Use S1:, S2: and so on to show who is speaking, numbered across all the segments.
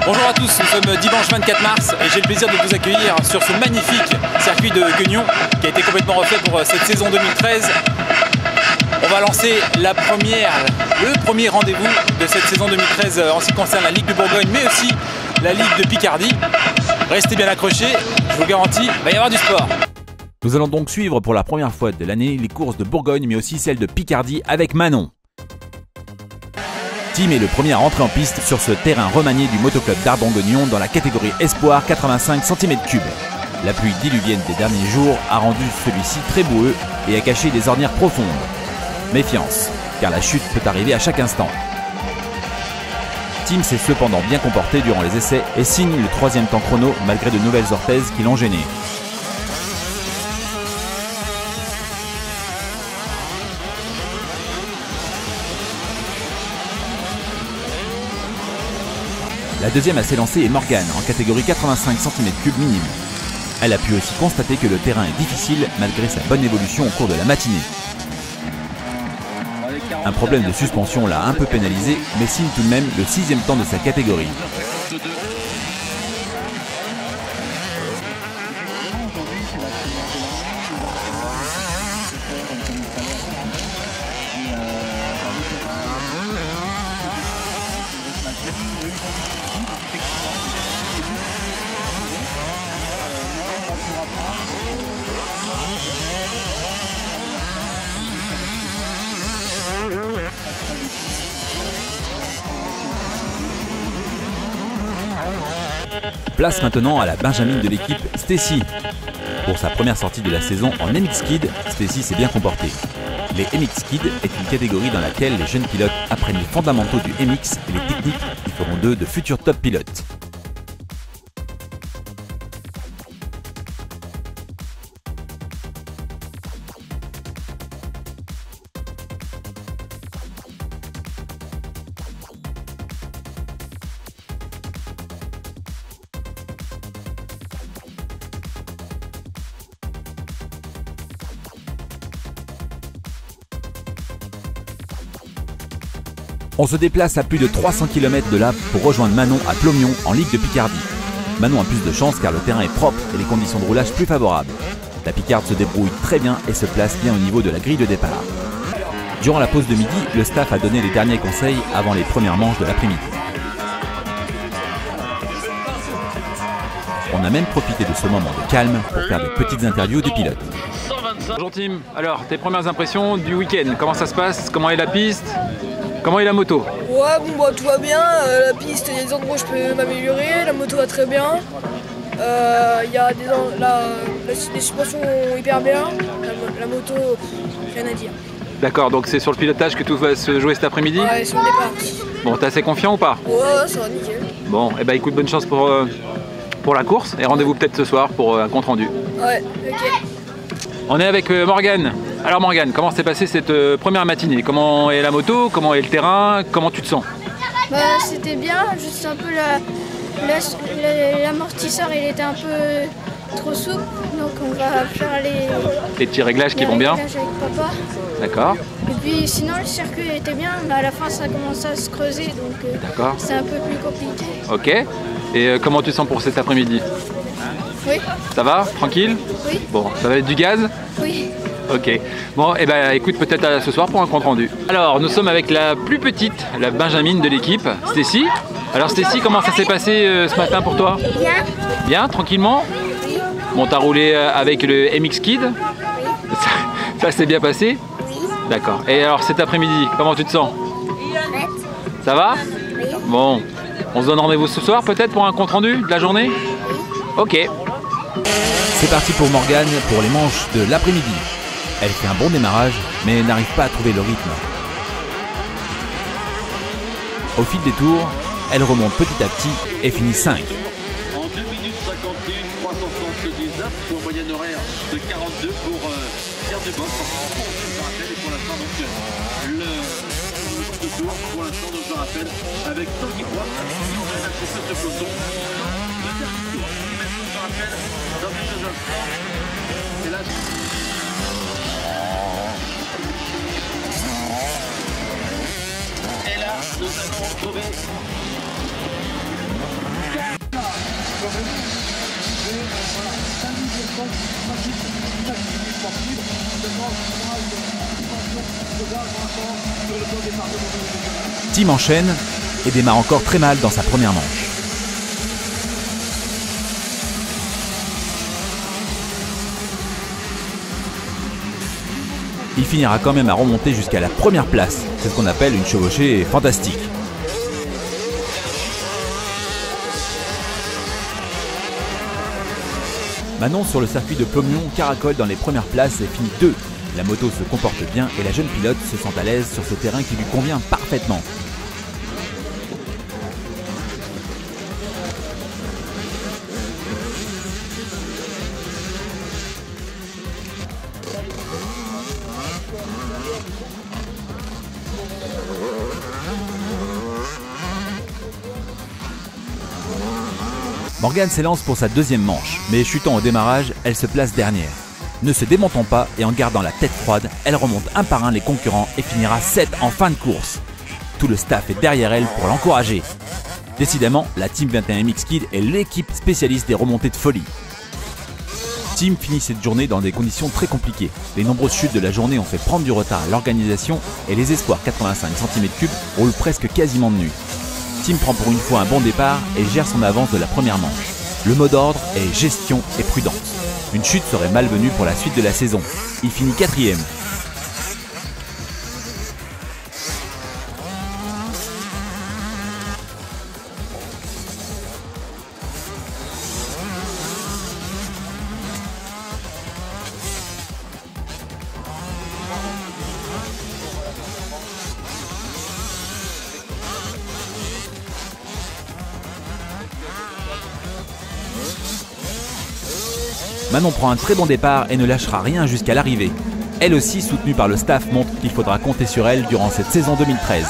S1: Bonjour à tous, nous sommes dimanche 24 mars et j'ai le plaisir de vous accueillir sur ce magnifique circuit de Guignon qui a été complètement refait pour cette saison 2013. On va lancer le premier rendez-vous de cette saison 2013 en ce qui concerne la Ligue de Bourgogne mais aussi la Ligue de Picardie. Restez bien accrochés, je vous garantis, il va y avoir du sport.
S2: Nous allons donc suivre pour la première fois de l'année les courses de Bourgogne mais aussi celles de Picardie avec Manon. Tim est le premier à entrer en piste sur ce terrain remanié du motoclub d'Ardon-Guignon dans la catégorie Espoir 85 cm3. La pluie diluvienne des derniers jours a rendu celui-ci très boueux et a caché des ornières profondes. Méfiance, car la chute peut arriver à chaque instant. Tim s'est cependant bien comporté durant les essais et signe le 3e temps chrono malgré de nouvelles orthèses qui l'ont gêné. La deuxième à s'élancer est Morgane, en catégorie 85 cm3 minime. Elle a pu aussi constater que le terrain est difficile malgré sa bonne évolution au cours de la matinée. Un problème de suspension l'a un peu pénalisé, mais signe tout de même le 6e temps de sa catégorie. Place maintenant à la benjamine de l'équipe, Stacy. Pour sa première sortie de la saison en MX Kid, Stacy s'est bien comportée. Les MX Kid est une catégorie dans laquelle les jeunes pilotes apprennent les fondamentaux du MX et les techniques qui feront d'eux de futurs top pilotes. On se déplace à plus de 300 km de là pour rejoindre Manon à Plomion en Ligue de Picardie. Manon a plus de chance car le terrain est propre et les conditions de roulage plus favorables. La Picarde se débrouille très bien et se place bien au niveau de la grille de départ. Durant la pause de midi, le staff a donné les derniers conseils avant les premières manches de l'après-midi. On a même profité de ce moment de calme pour faire des petites interviews des pilotes.
S1: Bonjour Tim, alors tes premières impressions du week-end, comment ça se passe, comment est la piste? Comment est la moto?
S3: Ouais, bon bah tout va bien, la piste, il y a des endroits où je peux m'améliorer, la moto va très bien, y a les suspensions vont hyper bien, la moto, rien à dire.
S1: D'accord, donc c'est sur le pilotage que tout va se jouer cet après-midi?
S3: Ouais, sur le départ.
S1: Bon, t'es assez confiant ou pas?
S3: Ouais, ça va nickel.
S1: Bon, et bah écoute, bonne chance pour la course et rendez-vous peut-être ce soir pour un compte rendu.
S3: Ouais, ok.
S1: On est avec Morgane. Alors Morgane, comment s'est passée cette première matinée? Comment est la moto? Comment est le terrain? Comment tu te sens?
S4: Bah, c'était bien, juste un peu l'amortisseur il était un peu trop souple, donc on va faire
S1: les petits réglages qui vont bien?
S4: Avec papa.
S1: D'accord.
S4: Et puis sinon le circuit était bien, mais à la fin ça commençait à se creuser, donc c'est un peu plus compliqué.
S1: Ok. Et comment tu te sens pour cet après-midi?
S4: Oui. Ça
S1: va? Tranquille?
S4: Oui.
S1: Bon, ça va être du gaz?
S4: Oui.
S1: Ok. Bon, et ben écoute, peut-être ce soir pour un compte rendu. Alors, nous sommes avec la plus petite, la benjamine de l'équipe, Stacy. Alors Stacy, comment ça s'est passé ce matin pour toi?
S4: Bien.
S1: Bien, tranquillement?
S4: Oui.
S1: Bon, t'as roulé avec le MX Kid?
S4: Oui.
S1: Ça s'est bien passé?
S4: Oui.
S1: D'accord. Et alors cet après-midi, comment tu te sens?
S4: Prête.
S1: Ça va?
S4: Oui.
S1: Bon, on se donne rendez-vous ce soir peut-être pour un compte rendu de la journée?
S4: Oui.
S1: Ok.
S2: C'est parti pour Morgane pour les manches de l'après-midi. Elle fait un bon démarrage, mais n'arrive pas à trouver le rythme. Au fil des tours, elle remonte petit à petit et finit 5.
S5: En 2 minutes 51, 379 pour moyenne horaire de 42 pour Pierre Deboss. Je rappelle, et pour l'instant, donc, le tour, pour l'instant, donc, je rappelle, avec Tanguy Roy, qui en a fait ce peloton. Deuxième tour, je rappelle, dans quelques instants, et là, nous allons retrouver
S2: Tim enchaîne et démarre encore très mal dans sa première manche. Il finira quand même à remonter jusqu'à la première place. C'est ce qu'on appelle une chevauchée fantastique. Manon sur le circuit de Plomion caracole dans les premières places et finit 2. La moto se comporte bien et la jeune pilote se sent à l'aise sur ce terrain qui lui convient parfaitement. Morgane s'élance pour sa deuxième manche, mais chutant au démarrage, elle se place dernière. Ne se démontant pas et en gardant la tête froide, elle remonte un par un les concurrents et finira 7 en fin de course. Tout le staff est derrière elle pour l'encourager. Décidément, la Team 21MX Kid est l'équipe spécialiste des remontées de folie. Tim finit cette journée dans des conditions très compliquées. Les nombreuses chutes de la journée ont fait prendre du retard à l'organisation et les espoirs 85 cm3 roulent presque quasiment de nu. Tim prend pour une fois un bon départ et gère son avance de la première manche. Le mot d'ordre est gestion et prudence. Une chute serait malvenue pour la suite de la saison. Il finit 4e. Manon prend un très bon départ et ne lâchera rien jusqu'à l'arrivée. Elle aussi, soutenue par le staff, montre qu'il faudra compter sur elle durant cette saison 2013.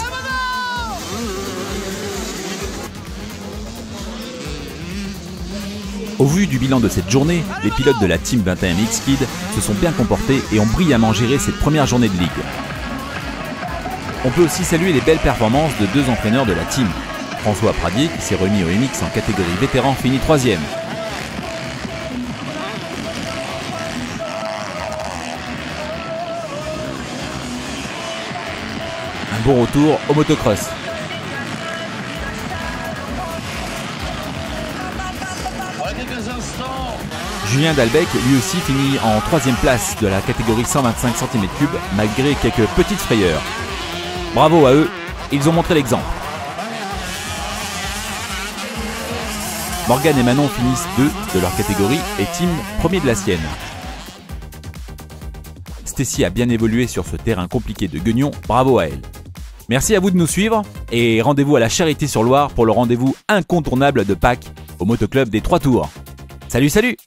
S2: Au vu du bilan de cette journée, les pilotes de la Team 21MX Kid se sont bien comportés et ont brillamment géré cette première journée de ligue. On peut aussi saluer les belles performances de 2 entraîneurs de la team. François Pradier, qui s'est remis au MX en catégorie vétéran, finit 3e. Un bon retour au motocross. Julien Dalbec lui aussi finit en 3e place de la catégorie 125 cm3 malgré quelques petites frayeurs. Bravo à eux, ils ont montré l'exemple. Morgane et Manon finissent 2 de leur catégorie et Tim premier de la sienne. Stacy a bien évolué sur ce terrain compliqué de Guignon, bravo à elle. Merci à vous de nous suivre et rendez-vous à la Charité-sur-Loire pour le rendez-vous incontournable de Pâques au Motoclub des 3 Tours. Salut, salut!